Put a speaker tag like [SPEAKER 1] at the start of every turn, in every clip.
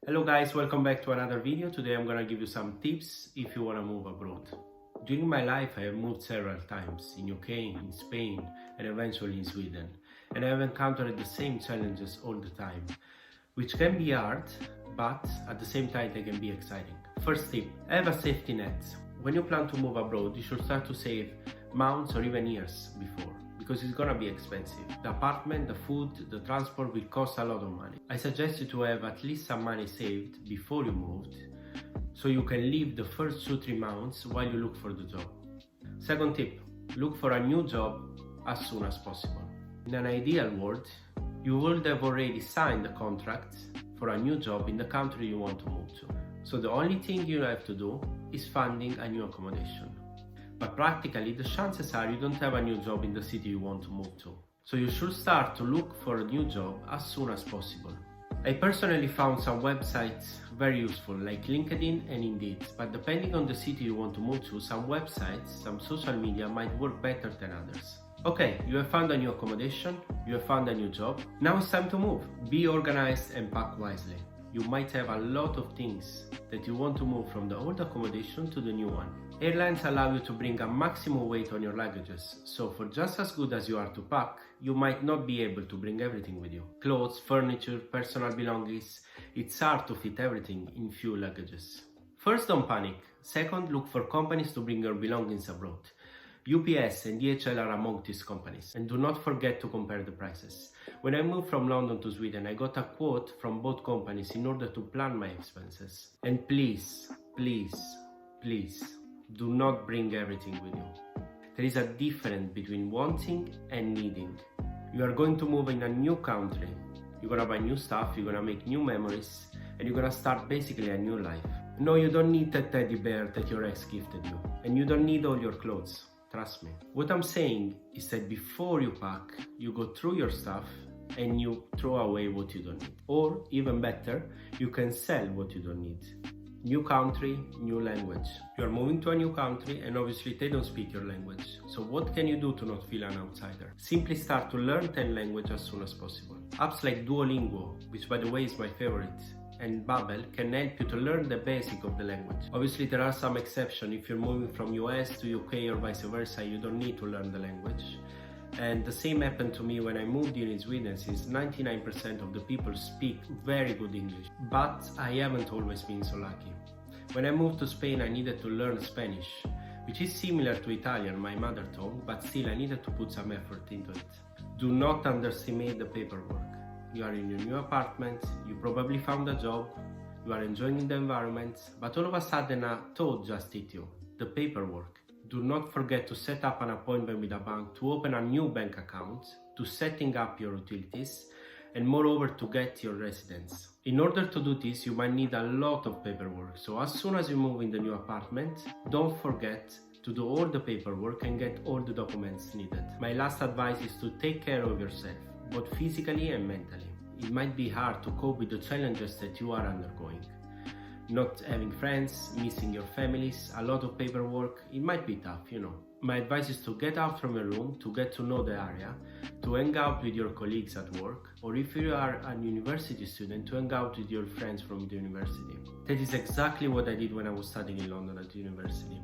[SPEAKER 1] Hello guys, welcome back to another video. Today I'm gonna give you some tips if you wanna move abroad. During my life I have moved several times in UK, in Spain and eventually in Sweden. And I have encountered the same challenges all the time, which can be hard, but at the same time they can be exciting. First tip, have a safety net. When you plan to move abroad, you should start to save months or even years before, because it's gonna be expensive. The apartment, the food, the transport will cost a lot of money. I suggest you to have at least some money saved before you moved, so you can live the first 2-3 months while you look for the job. Second tip, look for a new job as soon as possible. In an ideal world, you would have already signed the contract for a new job in the country you want to move to. So the only thing you have to do is finding a new accommodation. But practically, the chances are you don't have a new job in the city you want to move to. So you should start to look for a new job as soon as possible. I personally found some websites very useful, like LinkedIn and Indeed, but depending on the city you want to move to, some websites, some social media might work better than others. Okay, you have found a new accommodation, you have found a new job, now it's time to move. Be organized and pack wisely. You might have a lot of things that you want to move from the old accommodation to the new one. Airlines allow you to bring a maximum weight on your luggages, so for just as good as you are to pack, you might not be able to bring everything with you. Clothes, furniture, personal belongings, it's hard to fit everything in few luggages. First, don't panic. Second, look for companies to bring your belongings abroad. UPS and DHL are among these companies, and do not forget to compare the prices. When I moved from London to Sweden, I got a quote from both companies in order to plan my expenses. And please, do not bring everything with you. There is a difference between wanting and needing. You are going to move in a new country. You're gonna buy new stuff, you're gonna make new memories, and you're gonna start basically a new life. No, you don't need that teddy bear that your ex gifted you, and you don't need all your clothes. Trust me. What I'm saying is that before you pack, you go through your stuff and you throw away what you don't need. Or even better, you can sell what you don't need. New country, new language. You are moving to a new country and obviously they don't speak your language. So what can you do to not feel an outsider? Simply start to learn 10 languages as soon as possible. Apps like Duolingo, which by the way is my favorite, and Babbel can help you to learn the basic of the language. Obviously there are some exceptions. If you're moving from US to UK or vice versa, you don't need to learn the language. And the same happened to me when I moved here in Sweden, since 99% of the people speak very good English. But I haven't always been so lucky. When I moved to Spain, I needed to learn Spanish, which is similar to Italian, my mother tongue, but still I needed to put some effort into it. Do not underestimate the paperwork. You are in your new apartment, you probably found a job, you are enjoying the environment, but all of a sudden a thought just hit you: the paperwork. Do not forget to set up an appointment with a bank, to open a new bank account, to setting up your utilities, and moreover to get your residence. In order to do this, you might need a lot of paperwork, so as soon as you move in the new apartment, don't forget to do all the paperwork and get all the documents needed. My last advice is to take care of yourself, both physically and mentally. It might be hard to cope with the challenges that you are undergoing. Not having friends, missing your families, a lot of paperwork, it might be tough, you know. My advice is to get out from your room, to get to know the area, to hang out with your colleagues at work, or if you are a university student, to hang out with your friends from the university. That is exactly what I did when I was studying in London at the university.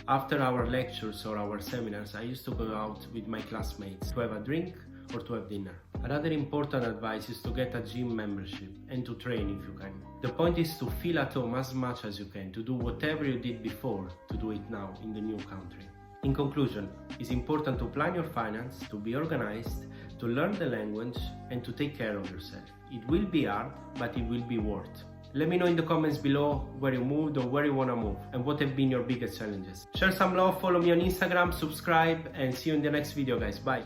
[SPEAKER 1] After our lectures or our seminars, I used to go out with my classmates to have a drink or to have dinner. Another important advice is to get a gym membership and to train if you can. The point is to feel at home as much as you can, to do whatever you did before, to do it now in the new country. In conclusion, it's important to plan your finance, to be organized, to learn the language, and to take care of yourself. It will be hard, but it will be worth. Let me know in the comments below where you moved or where you want to move and what have been your biggest challenges. Share some love, follow me on Instagram, subscribe, and see you in the next video guys. Bye!